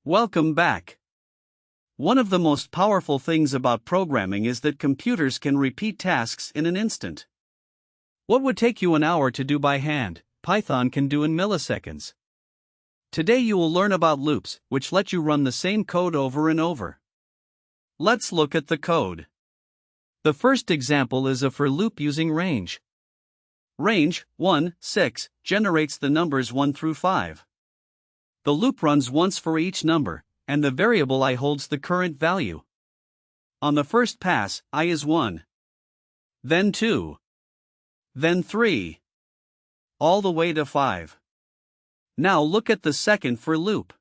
Welcome back. One of the most powerful things about programming is that computers can repeat tasks in an instant. What would take you an hour to do by hand, Python can do in milliseconds. Today you will learn about loops, which let you run the same code over and over. Let's look at the code. The first example is a for loop using range. Range 1, 6 generates the numbers 1 through 5. The loop runs once for each number, and the variable I holds the current value. On the first pass, I is 1. Then 2. Then 3. All the way to 5. Now look at the second for loop.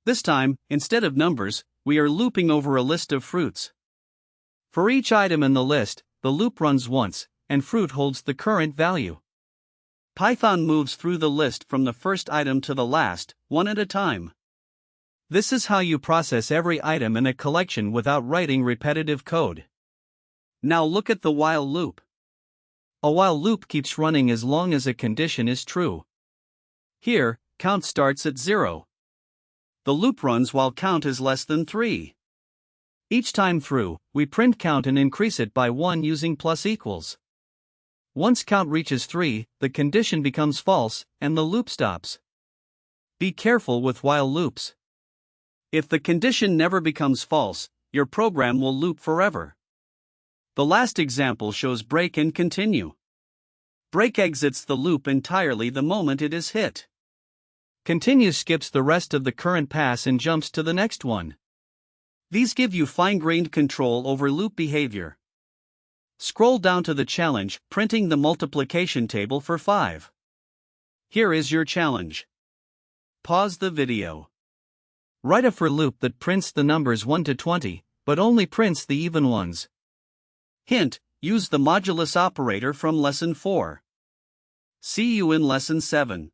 This time, instead of numbers, we are looping over a list of fruits. For each item in the list, the loop runs once, and fruit holds the current value. Python moves through the list from the first item to the last, one at a time. This is how you process every item in a collection without writing repetitive code. Now look at the while loop. A while loop keeps running as long as a condition is true. Here, count starts at 0. The loop runs while count is less than 3. Each time through, we print count and increase it by 1 using plus equals. Once count reaches 3, the condition becomes false, and the loop stops. Be careful with while loops. If the condition never becomes false, your program will loop forever. The last example shows break and continue. Break exits the loop entirely the moment it is hit. Continue skips the rest of the current pass and jumps to the next one. These give you fine-grained control over loop behavior. Scroll down to the challenge, printing the multiplication table for 5. Here is your challenge. Pause the video. Write a for loop that prints the numbers 1 to 20, but only prints the even ones. Hint: use the modulus operator from Lesson 4. See you in Lesson 7.